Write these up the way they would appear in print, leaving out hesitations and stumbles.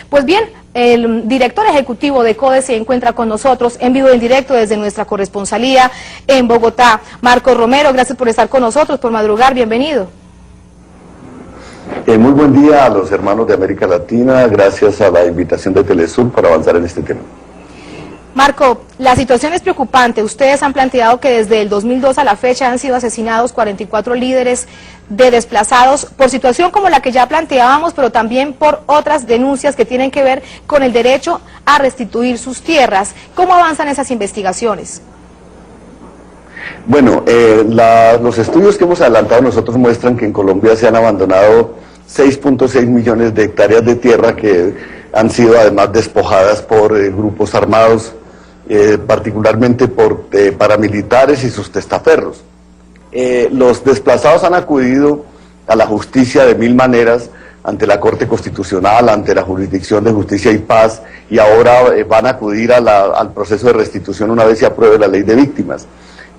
Pues bien, el director ejecutivo de CODE se encuentra con nosotros en vivo y en directo desde nuestra corresponsalía en Bogotá. Marcos Romero, gracias por estar con nosotros, por madrugar, bienvenido. Muy buen día a los hermanos de América Latina, gracias a la invitación de Telesur para avanzar en este tema. Marco, la situación es preocupante. Ustedes han planteado que desde el 2002 a la fecha han sido asesinados 44 líderes de desplazados por situación como la que ya planteábamos, pero también por otras denuncias que tienen que ver con el derecho a restituir sus tierras. ¿Cómo avanzan esas investigaciones? Bueno, los estudios que hemos adelantado nosotros muestran que en Colombia se han abandonado 6.6 millones de hectáreas de tierra que han sido además despojadas por grupos armados, particularmente por paramilitares y sus testaferros. Los desplazados han acudido a la justicia de mil maneras, ante la Corte Constitucional, ante la Jurisdicción de Justicia y Paz, y ahora van a acudir al proceso de restitución una vez se apruebe la ley de víctimas.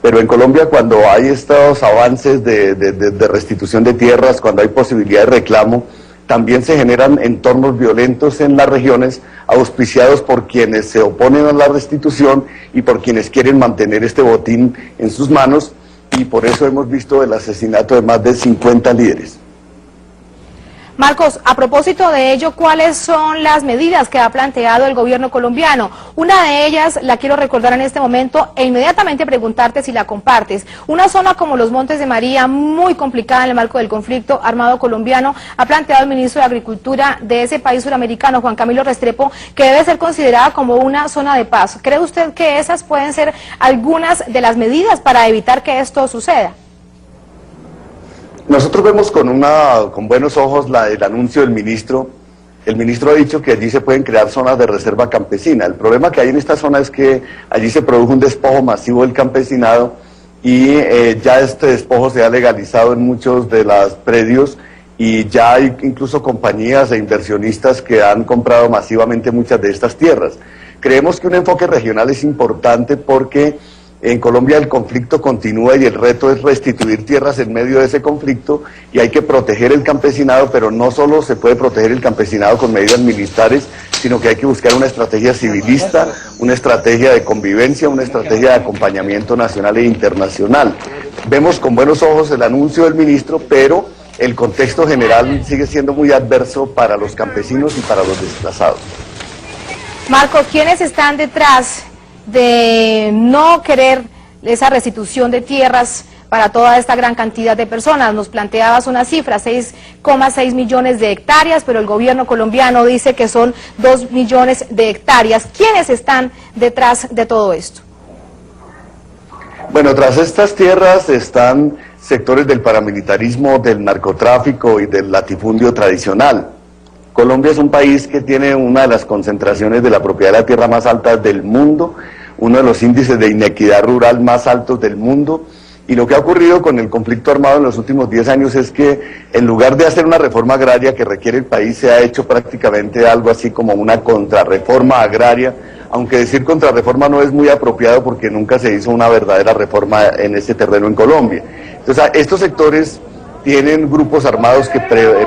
Pero en Colombia, cuando hay estos avances de restitución de tierras, cuando hay posibilidad de reclamo, también se generan entornos violentos en las regiones, auspiciados por quienes se oponen a la restitución y por quienes quieren mantener este botín en sus manos, y por eso hemos visto el asesinato de más de 50 líderes. Marcos, a propósito de ello, ¿cuáles son las medidas que ha planteado el gobierno colombiano? Una de ellas la quiero recordar en este momento e inmediatamente preguntarte si la compartes. Una zona como los Montes de María, muy complicada en el marco del conflicto armado colombiano, ha planteado el ministro de Agricultura de ese país suramericano, Juan Camilo Restrepo, que debe ser considerada como una zona de paz. ¿Cree usted que esas pueden ser algunas de las medidas para evitar que esto suceda? Nosotros vemos con buenos ojos el anuncio del ministro. El ministro ha dicho que allí se pueden crear zonas de reserva campesina. El problema que hay en esta zona es que allí se produjo un despojo masivo del campesinado y ya este despojo se ha legalizado en muchos de los predios y ya hay incluso compañías e inversionistas que han comprado masivamente muchas de estas tierras. Creemos que un enfoque regional es importante porque en Colombia el conflicto continúa y el reto es restituir tierras en medio de ese conflicto y hay que proteger el campesinado, pero no solo se puede proteger el campesinado con medidas militares, sino que hay que buscar una estrategia civilista, una estrategia de convivencia, una estrategia de acompañamiento nacional e internacional. Vemos con buenos ojos el anuncio del ministro, pero el contexto general sigue siendo muy adverso para los campesinos y para los desplazados. Marco, ¿quiénes están detrás de no querer esa restitución de tierras para toda esta gran cantidad de personas? Nos planteabas una cifra, 6,6 millones de hectáreas, pero el gobierno colombiano dice que son 2 millones de hectáreas. ¿Quiénes están detrás de todo esto? Bueno, tras estas tierras están sectores del paramilitarismo, del narcotráfico y del latifundio tradicional. Colombia es un país que tiene una de las concentraciones de la propiedad de la tierra más altas del mundo, uno de los índices de inequidad rural más altos del mundo, y lo que ha ocurrido con el conflicto armado en los últimos 10 años es que en lugar de hacer una reforma agraria que requiere el país, se ha hecho prácticamente algo así como una contrarreforma agraria, aunque decir contrarreforma no es muy apropiado porque nunca se hizo una verdadera reforma en ese terreno en Colombia. Entonces, estos sectores tienen grupos armados que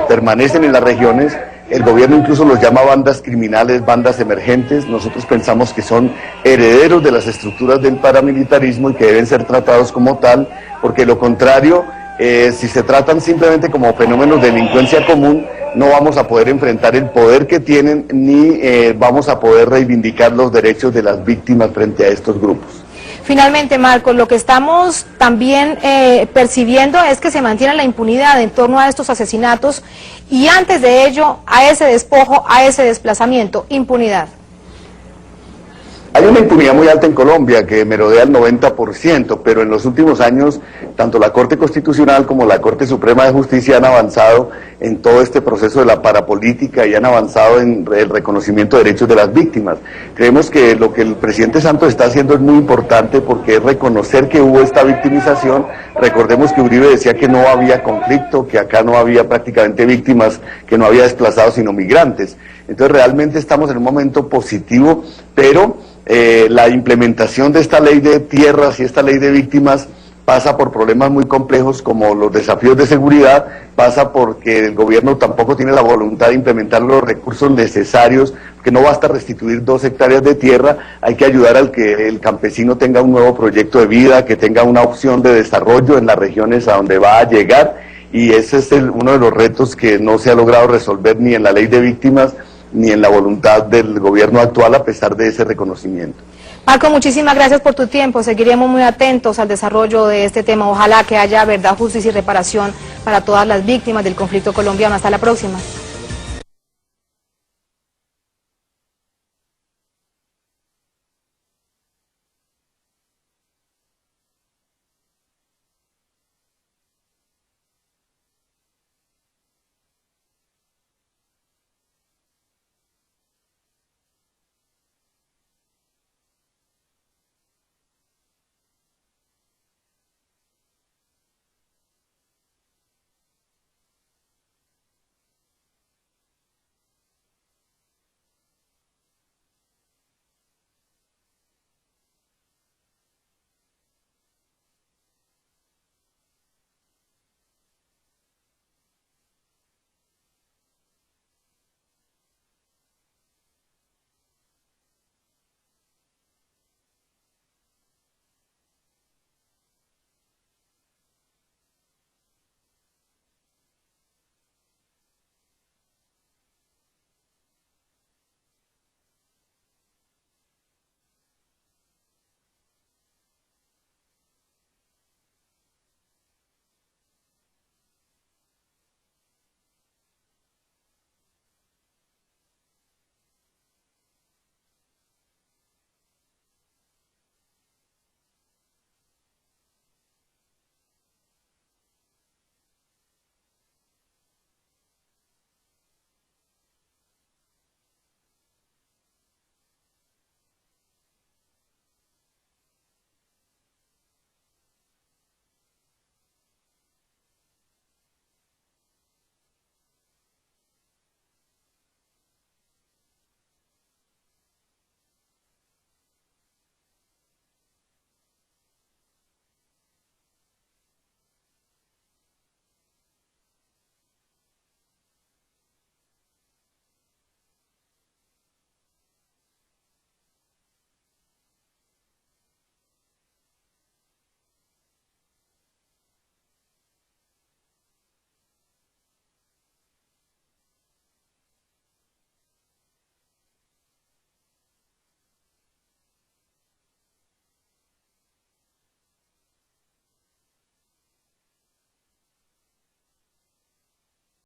permanecen en las regiones. El gobierno incluso los llama bandas criminales, bandas emergentes. Nosotros pensamos que son herederos de las estructuras del paramilitarismo y que deben ser tratados como tal, porque lo contrario, si se tratan simplemente como fenómenos de delincuencia común, no vamos a poder enfrentar el poder que tienen ni vamos a poder reivindicar los derechos de las víctimas frente a estos grupos. Finalmente, Marcos, lo que estamos también percibiendo es que se mantiene la impunidad en torno a estos asesinatos y antes de ello a ese despojo, a ese desplazamiento, impunidad. Hay una impunidad muy alta en Colombia que merodea el 90%, pero en los últimos años tanto la Corte Constitucional como la Corte Suprema de Justicia han avanzado en todo este proceso de la parapolítica y han avanzado en el reconocimiento de derechos de las víctimas. Creemos que lo que el presidente Santos está haciendo es muy importante porque es reconocer que hubo esta victimización. Recordemos que Uribe decía que no había conflicto, que acá no había prácticamente víctimas, que no había desplazados sino migrantes. Entonces realmente estamos en un momento positivo, pero la implementación de esta ley de tierras y esta ley de víctimas pasa por problemas muy complejos como los desafíos de seguridad, pasa porque el gobierno tampoco tiene la voluntad de implementar los recursos necesarios, que no basta restituir 2 hectáreas de tierra, hay que ayudar al que el campesino tenga un nuevo proyecto de vida, que tenga una opción de desarrollo en las regiones a donde va a llegar, y ese es uno de los retos que no se ha logrado resolver ni en la ley de víctimas, ni en la voluntad del gobierno actual, a pesar de ese reconocimiento. Marco, muchísimas gracias por tu tiempo, seguiremos muy atentos al desarrollo de este tema, ojalá que haya verdad, justicia y reparación para todas las víctimas del conflicto colombiano. Hasta la próxima.